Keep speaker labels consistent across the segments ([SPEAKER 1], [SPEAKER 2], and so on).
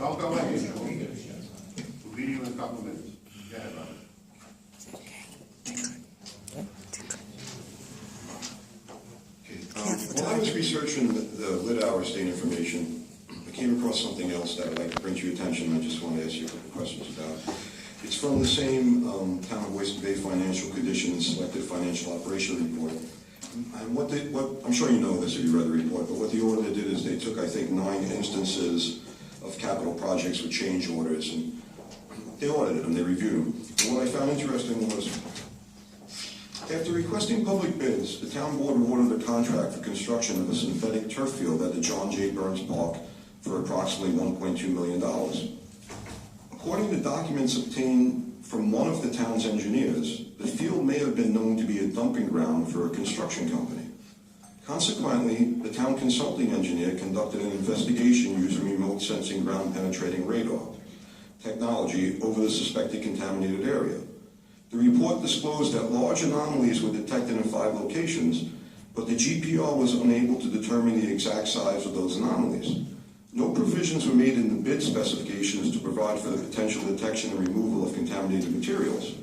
[SPEAKER 1] Don't go away. We'll be to you in a couple of minutes. Go ahead, Robert.
[SPEAKER 2] While I was researching the lit hour state information, I came across something else that I'd like to bring to your attention. I just want to ask you a couple questions about. It's from the same Town of Oyster Bay Financial Condition and Selected Financial Operation Report. And what I'm sure you know this if you read the report, but what the auditor did is they took, I think, 9 instances of capital projects with change orders, and they audited them, they reviewed them. And what I found interesting was, after requesting public bids, the town board awarded a contract for construction of a synthetic turf field at the John J. Burns Park for approximately $1.2 million. According to documents obtained from one of the town's engineers, the field may have been known to be a dumping ground for a construction company. Consequently, the town consulting engineer conducted an investigation using remote sensing ground penetrating radar technology over the suspected contaminated area. The report disclosed that large anomalies were detected in 5 locations, but the GPR was unable to determine the exact size of those anomalies. No provisions were made in the bid specifications to provide for the potential detection and removal of contaminated materials.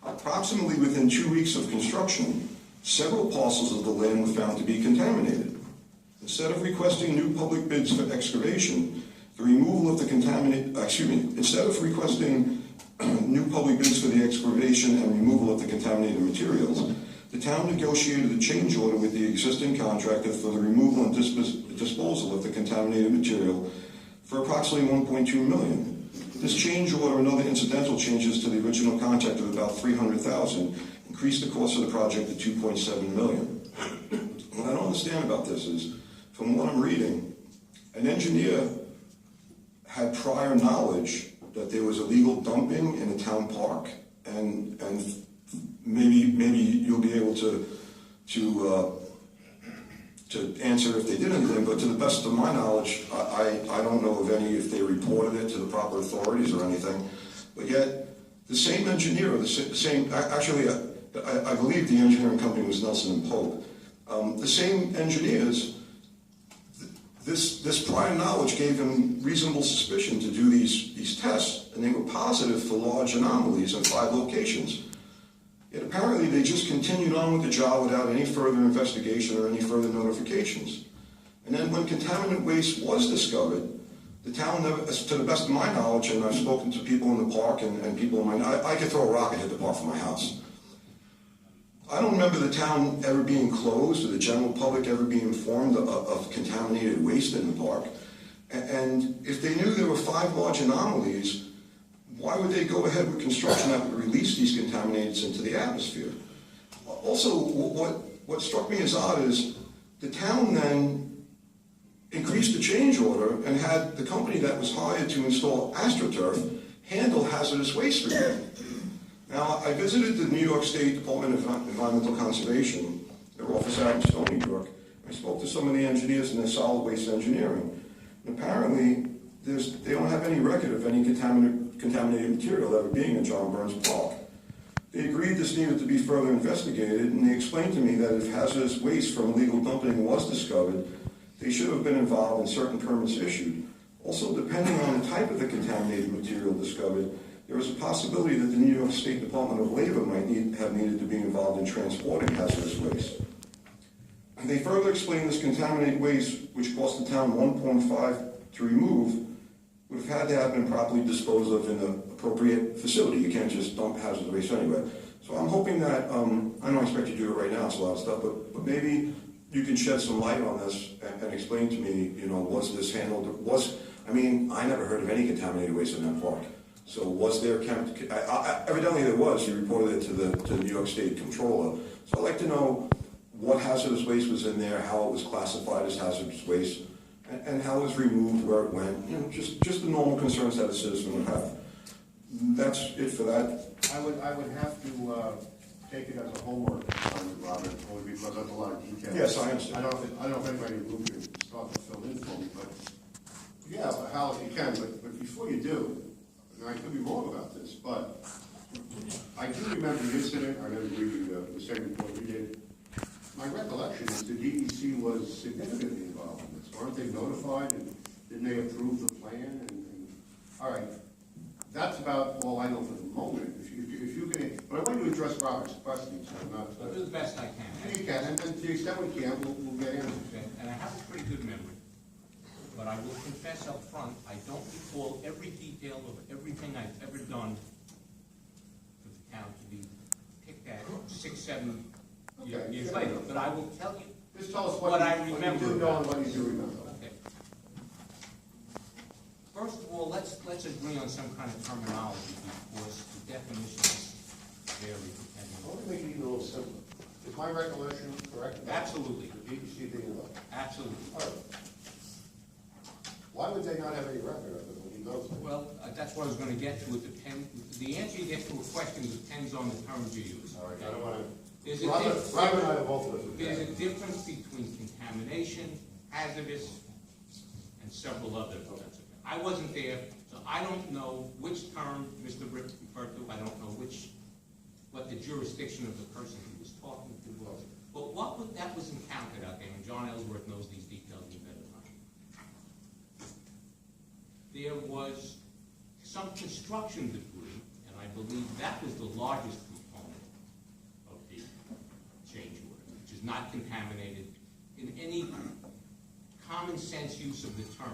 [SPEAKER 2] Approximately within 2 weeks of construction, several parcels of the land were found to be contaminated. Instead of requesting new public bids for excavation, the removal of the instead of requesting new public bids for the excavation and removal of the contaminated materials, the town negotiated a change order with the existing contractor for the removal and disposal of the contaminated material for approximately $1.2 million. This change order and other incidental changes to the original contract of about $300,000 increased the cost of the project to $2.7 million. What I don't understand about this is, from what I'm reading, an engineer had prior knowledge that there was illegal dumping in a town park, and maybe you'll be able to answer if they did anything, but to the best of my knowledge, I don't know of any, if they reported it to the proper authorities or anything, but yet the same engineer, or I believe the engineering company was Nelson and Pope, the same engineers, this prior knowledge gave him reasonable suspicion to do these tests, and they were positive for large anomalies in 5 locations. Yet apparently they just continued on with the job without any further investigation or any further notifications. And then when contaminant waste was discovered, the town never, to the best of my knowledge, and I've spoken to people in the park and people in I could throw a rock and hit the park from my house. I don't remember the town ever being closed or the general public ever being informed of contaminated waste in the park. And if they knew there were 5 large anomalies, why would they go ahead with construction that would release these contaminants into the atmosphere? Also, what struck me as odd is the town then increased the change order and had the company that was hired to install AstroTurf handle hazardous waste removal. Now, I visited the New York State Department of Environmental Conservation, their office out in Stone, New York. I spoke to some of the engineers in their solid waste engineering. And apparently, they don't have any record of any contaminated material ever being in John Burns Park. They agreed this needed to be further investigated, and they explained to me that if hazardous waste from illegal dumping was discovered, they should have been involved in certain permits issued. Also, depending on the type of the contaminated material discovered, there was a possibility that the New York State Department of Labor might have needed to be involved in transporting hazardous waste. And they further explained this contaminated waste, which cost the town $1.5 to remove, would have had to have been properly disposed of in an appropriate facility. You can't just dump hazardous waste anywhere. So I'm hoping that, I don't expect you to do it right now, it's a lot of stuff, but maybe you can shed some light on this and explain to me, was this handled, I never heard of any contaminated waste in that park. So was there, evidently there was, he reported it to the New York State Controller. So I'd like to know what hazardous waste was in there, how it was classified as hazardous waste, and how it was removed, where it went, just the normal concerns that a citizen would have. That's it for that.
[SPEAKER 1] I would have to take it as a homework, Robert, only because that's a lot of detail.
[SPEAKER 2] Yes, I understand.
[SPEAKER 1] I don't know if anybody in the room can start to fill in for me, but yeah, Hal, if you can, but before you do, and I could be wrong about this, but I do remember the incident. I never read the same report you did. My recollection is the DEC was significantly involved in this. Weren't they notified, and didn't they approve the plan and All right, that's about all I know for the moment. If you can, but I want you to address Robert's questions, so I'm not.
[SPEAKER 3] I'll do the best I can.
[SPEAKER 1] You can, and to the extent we can, we'll get answers.
[SPEAKER 3] Okay, and I have a pretty good memory, but I will confess up front, I don't recall every detail of everything I've ever done for the town to be picked at 6, 7
[SPEAKER 1] Okay,
[SPEAKER 3] years
[SPEAKER 1] fair
[SPEAKER 3] later.
[SPEAKER 1] enough.
[SPEAKER 3] But I will tell you,
[SPEAKER 1] Just tell us
[SPEAKER 3] What I
[SPEAKER 1] what you
[SPEAKER 3] remember
[SPEAKER 1] do know
[SPEAKER 3] about
[SPEAKER 1] and what you do remember.
[SPEAKER 3] okay. First of all, let's agree on some kind of terminology because the definitions vary
[SPEAKER 1] I
[SPEAKER 3] depending
[SPEAKER 1] want
[SPEAKER 3] on.
[SPEAKER 1] to make it even a little simpler. Is my recollection correct?
[SPEAKER 3] Absolutely.
[SPEAKER 1] The DEC being involved.
[SPEAKER 3] Absolutely.
[SPEAKER 1] All right. Why would they not have any record of it when he goes there?
[SPEAKER 3] Well, that's what I was going to get to. The answer you get to a question depends on the terms you use.
[SPEAKER 1] All right, I don't want to.
[SPEAKER 3] There's a
[SPEAKER 1] Robert and I are both of us.
[SPEAKER 3] There's a difference between contamination, hazardous, and several others. I wasn't there, so I don't know which term Mr. Rick referred to. I don't know what the jurisdiction of the person he was talking to was. But that was encountered out there, and John Ellsworth knows these details even better than I. There was some construction debris, and I believe that was the largest component of the change order, which is not contaminated in any common sense use of the term.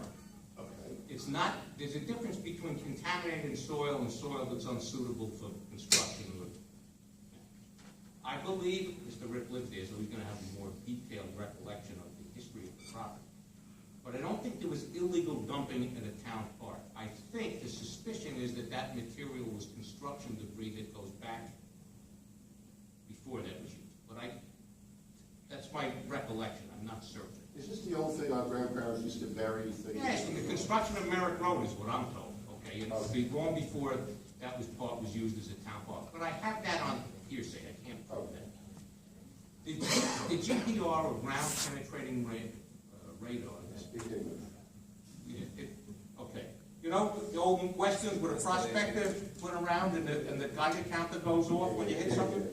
[SPEAKER 1] Okay.
[SPEAKER 3] It's not, there's a difference between contaminated soil and soil that's unsuitable for construction. I believe Mr. Rick lived there, so he's gonna have a more detailed recollection of the history of the property. But I don't think there was illegal dumping at a town park. I think the suspicion is that that material was construction debris that goes back before that was used. But that's my recollection, I'm not certain.
[SPEAKER 1] Is this the old thing our grandparents used to bury things?
[SPEAKER 3] Yes, and the construction of Merrick Road is what I'm told, okay? And it's been long before that was used as a town park. But I have that on hearsay, I can't prove that. The GPR, or ground penetrating radar, okay. You know, the old westerns where the prospector went around and the Geiger counter goes off when you hit something?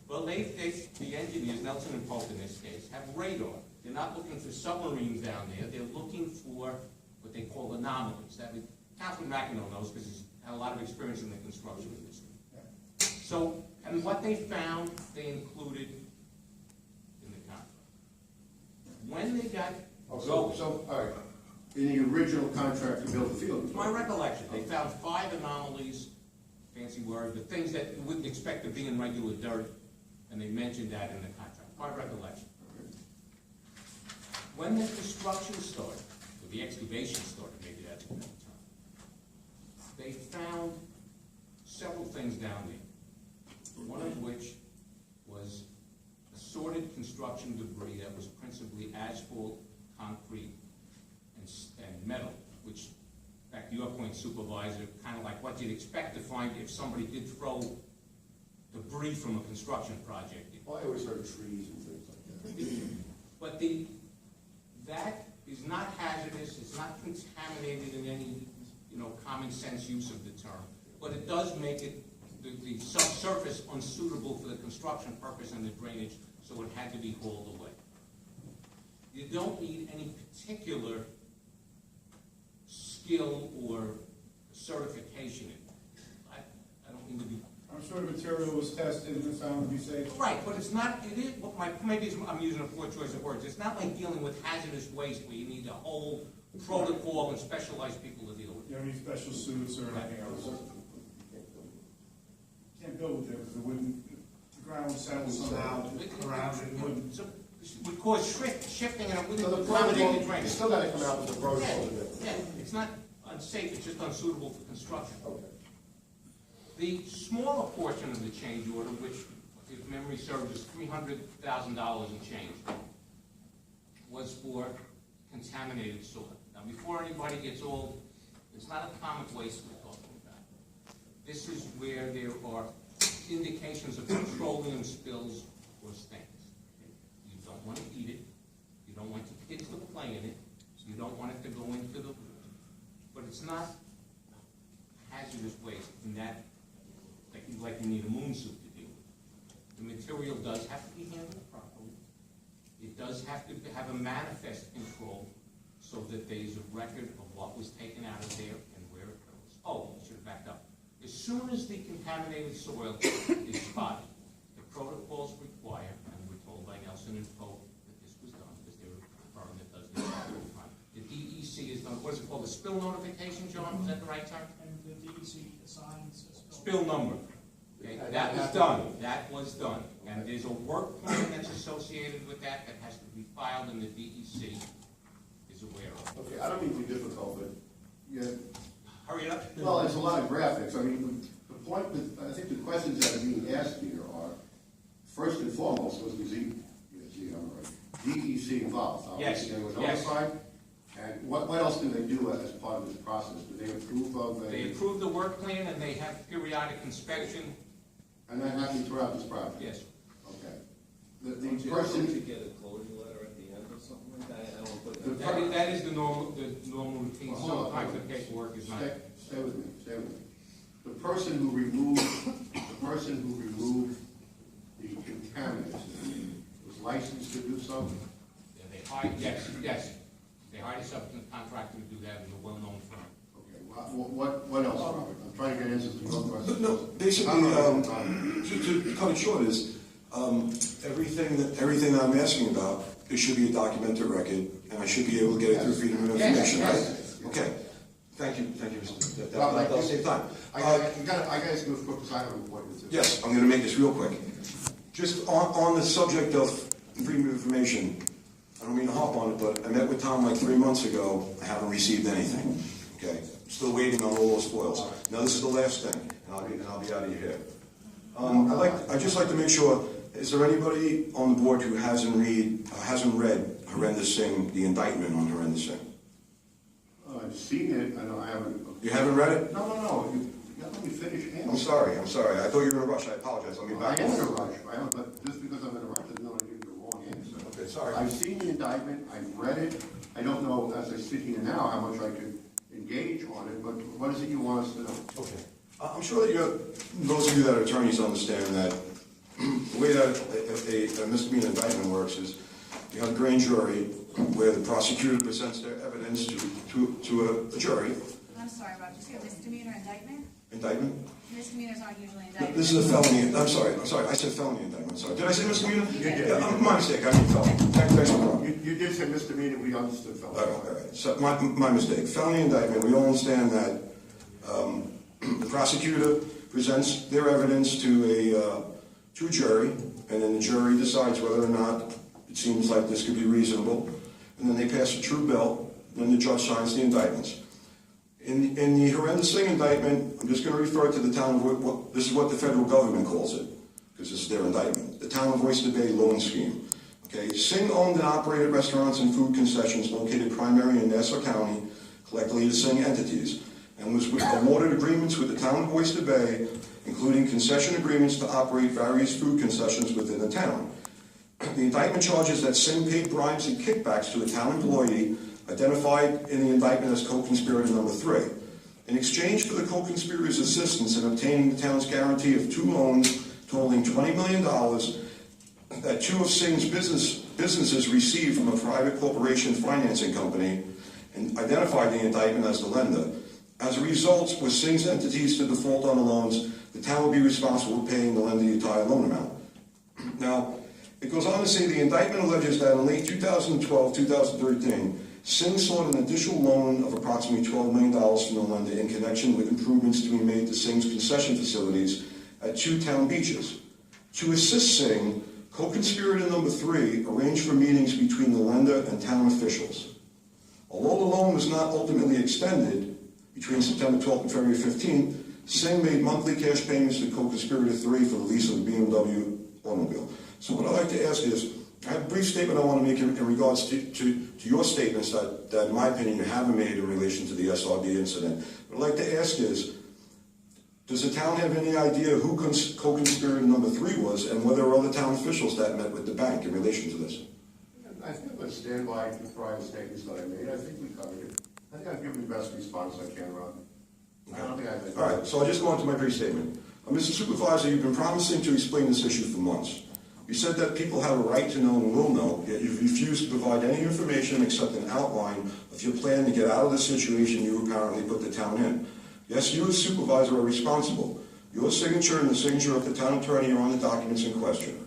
[SPEAKER 3] Well, the engineers, Nelson and Polk in this case, have radar. They're not looking for submarines down there. They're looking for what they call anomalies. Councilman McEnroe knows because he's had a lot of experience in the construction industry. So, and what they found, they included in the contract. When they got
[SPEAKER 1] So, all right, in the original contract to build the field.
[SPEAKER 3] my recollection, they found 5 anomalies, fancy word, but things that you wouldn't expect to be in regular dirt, and they mentioned that in the contract. My recollection. When the construction started, or the excavation started, maybe that's a better term, they found several things down there. One of which was assorted construction debris that was principally asphalt, concrete, and metal, which, back to your point, Supervisor, kind of like what you'd expect to find if somebody did throw debris from a construction project.
[SPEAKER 1] Well, I always heard trees and things like that.
[SPEAKER 3] But that is not hazardous, it's not contaminated in any, common sense use of the term, but it does make it, the subsurface unsuitable for the construction purpose and the drainage, so it had to be hauled away. You don't need any particular skill or certification in it. I don't mean to be...
[SPEAKER 4] I'm sure the material was tested and found to be safe.
[SPEAKER 3] Right, but it's not, maybe I'm using a poor choice of words. It's not like dealing with hazardous waste where you need a whole protocol and specialized people to deal with
[SPEAKER 4] You
[SPEAKER 3] it.
[SPEAKER 4] have any special suits or anything else? Can't build with it because it wouldn't, the ground would settle somehow around it and wouldn't.
[SPEAKER 3] So, it would cause shifting and it
[SPEAKER 1] So
[SPEAKER 3] wouldn't
[SPEAKER 1] the
[SPEAKER 3] accommodate the
[SPEAKER 1] protocol, you
[SPEAKER 3] drainage.
[SPEAKER 1] still gotta come out with the
[SPEAKER 3] Yeah,
[SPEAKER 1] protocol to do it.
[SPEAKER 3] yeah, it's not unsafe, it's just unsuitable for construction.
[SPEAKER 1] Okay.
[SPEAKER 3] The smaller portion of the change order, which, if memory serves, is $300,000 in change, was for contaminated soil. Now, before anybody gets old, it's not a common waste we're talking about. This is where there are indications of petroleum spills or stinks. You don't want to eat it, you don't want your kids to play in it, you don't want it to go into the, but it's not hazardous waste in that, like you need a moon suit to deal with. The material does have to be handled properly. It does have to have a manifest control so that there's a record of what was taken out of there and where it goes. oh, I should have backed up. As soon as the contaminated soil is spotted, the protocols require, and we're told by Nelson and Pope that this was done, because they were a firm that does this all the time. The DEC is done, what is it called, a spill notification, John, is that the right term?
[SPEAKER 5] And the DEC assigns a spill.
[SPEAKER 3] Spill number. Okay, that was done, that was done. And there's a work plan that's associated with that that has to be filed, and the DEC is aware of.
[SPEAKER 1] Okay, I don't mean to be difficult, but, yeah,
[SPEAKER 3] Hurry up.
[SPEAKER 1] well, there's a lot of graphics. I mean, the point, I think the questions that are being asked here are, first and foremost, was the DEC involved?
[SPEAKER 3] Yes,
[SPEAKER 1] Obviously, they were
[SPEAKER 3] yes.
[SPEAKER 1] notified. And what else do they do as part of this process? Do they approve of a?
[SPEAKER 3] They approve the work plan, and they have periodic inspection.
[SPEAKER 1] And that happens throughout this project?
[SPEAKER 3] Yes.
[SPEAKER 1] Okay.
[SPEAKER 6] Don't
[SPEAKER 1] The
[SPEAKER 6] you
[SPEAKER 1] person.
[SPEAKER 6] have to get a closure letter at the end or something like that? I don't put that.
[SPEAKER 3] That is the normal routine.
[SPEAKER 1] Well, hold on.
[SPEAKER 3] Sometimes the paperwork is not.
[SPEAKER 1] Stay with me, stay with me. The person who removed the contaminants was licensed to do so?
[SPEAKER 3] Yeah, they hired, yes. They hired a subcontractor to do that in a well-known firm.
[SPEAKER 1] Okay, what else, Robert? I'm trying to get answers to your questions.
[SPEAKER 2] No, basically, to cut it short is, everything I'm asking about, there should be a documented record, and I should be able to get it through Freedom of Information,
[SPEAKER 1] Yes.
[SPEAKER 2] right? Okay, thank you, Mr.
[SPEAKER 1] Well,
[SPEAKER 2] That'll save time.
[SPEAKER 1] I gotta go quick, because I have an appointment too.
[SPEAKER 2] Yes, I'm gonna make this real quick. Just on the subject of Freedom of Information, I don't mean to hop on it, but I met with Tom like 3 months ago. I haven't received anything. Okay, still waiting on all those spoils. Now this is the last thing, and I'll be out of your hair. I'd just like to make sure: is there anybody on the board who hasn't read Horrendous Thing, the indictment on Horrendous Thing?
[SPEAKER 1] I've seen it, I haven't.
[SPEAKER 2] You haven't read it?
[SPEAKER 1] No, you gotta let me finish answering.
[SPEAKER 2] I'm sorry. I thought you were in a rush. I apologize. Let me
[SPEAKER 1] I
[SPEAKER 2] back
[SPEAKER 1] am in a
[SPEAKER 2] off.
[SPEAKER 1] rush, but just because I'm in a rush doesn't mean I'm giving you the wrong answer.
[SPEAKER 2] Okay, sorry.
[SPEAKER 1] I've seen the indictment, I've read it, I don't know, as I sit here now, how much I could engage on it, but what is it you want us to know?
[SPEAKER 2] Okay. I'm sure that those of you that are attorneys understand that the way that a misdemeanor indictment works is you have a grand jury where the prosecutor presents their evidence to a jury.
[SPEAKER 7] I'm sorry, Rob, did you say a misdemeanor indictment?
[SPEAKER 2] Indictment?
[SPEAKER 7] Misdemeanors aren't usually indicted.
[SPEAKER 2] This is a felony. I'm sorry. I said felony indictment. I'm sorry. Did I say misdemeanor?
[SPEAKER 1] You did.
[SPEAKER 2] Yeah, my mistake. I mean felony. Thanks for the problem.
[SPEAKER 1] You did say misdemeanor, we understood felony.
[SPEAKER 2] All right. So my mistake. Felony indictment. We all understand that the prosecutor presents their evidence to a jury, and then the jury decides whether or not it seems like this could be reasonable, and then they pass a true bill. Then the judge signs the indictments. In the Horrendous Thing indictment, I'm just going to refer to the town of, this is what the federal government calls it, because this is their indictment. The town of Oyster Bay loan scheme. Okay, Singh owned and operated restaurants and food concessions located primarily in Nassau County, collectively the Singh entities, and was awarded agreements with the town of Oyster Bay, including concession agreements to operate various food concessions within the town. The indictment charges that Singh paid bribes and kickbacks to a town employee identified in the indictment as co-conspirator number 3. In exchange for the co-conspirator's assistance in obtaining the town's guarantee of 2 loans totaling $20 million that 2 of Singh's businesses received from a private corporation financing company, and identified the indictment as the lender. As a result, were Singh's entities to default on the loans, the town would be responsible for paying the lender the entire loan amount. Now, it goes on to say the indictment alleges that in late 2012-2013, Singh sought an additional loan of approximately $12 million from the lender in connection with improvements to be made to Singh's concession facilities at 2 town beaches. To assist Singh, co-conspirator number 3 arranged for meetings between the lender and town officials. Although the loan was not ultimately extended between September 12th and February 15th, Singh made monthly cash payments to co-conspirator 3 for the lease of the BMW automobile. So what I'd like to ask is, I have a brief statement I want to make in regards to your statements that, in my opinion, you haven't made in relation to the SRB incident. What I'd like to ask is, does the town have any idea who co-conspirator number 3 was, and whether there were other town officials that met with the bank in relation to this?
[SPEAKER 1] I think I'm going to stand by the prior statements that I made. I think we covered it. I think I've given the best response I can, Ron. I don't think I've...
[SPEAKER 2] All right, so I'll just go on to my brief statement. Mr. Supervisor, you've been promising to explain this issue for months. You said that people have a right to know and will know, yet you've refused to provide any information except an outline of your plan to get out of the situation you apparently put the town in. Yes, you as supervisor are responsible. Your signature and the signature of the town attorney are on the documents in question.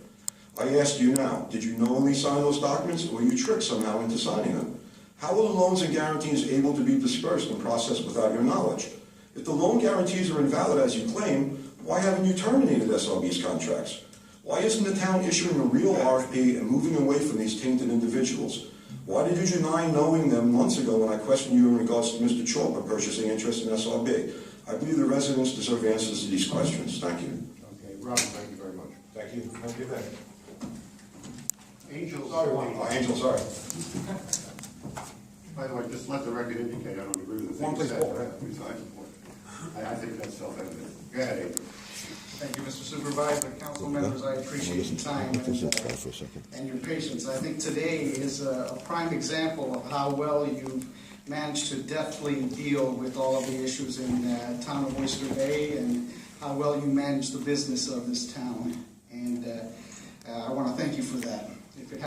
[SPEAKER 2] I ask you now, did you knowingly sign those documents, or were you tricked somehow into signing them? How were the loans and guarantees able to be dispersed and processed without your knowledge? If the loan guarantees are invalid as you claim, why haven't you terminated SRB's contracts? Why isn't the town issuing a real RFP and moving away from these tainted individuals? Why did you deny knowing them months ago when I questioned you in regards to Mr. Chalker purchasing interest in SRB? I believe the residents deserve answers to these questions. Thank you.
[SPEAKER 1] Okay, Robin, thank you very much.
[SPEAKER 2] Thank you. Have a good day.
[SPEAKER 1] Angel,
[SPEAKER 2] Angel, sorry.
[SPEAKER 1] By the way, just let the record indicate, I don't agree with the
[SPEAKER 2] One
[SPEAKER 1] things
[SPEAKER 2] please,
[SPEAKER 1] said.
[SPEAKER 2] Paul.
[SPEAKER 1] Besides the point. I think that's self-evident. Go ahead, Angel.
[SPEAKER 8] Thank you, Mr. Supervisor, council members, I appreciate your time and your patience. I think today is a prime example of how well you've managed to deftly deal with all of the issues in town of Oyster Bay and how well you manage the business of this town.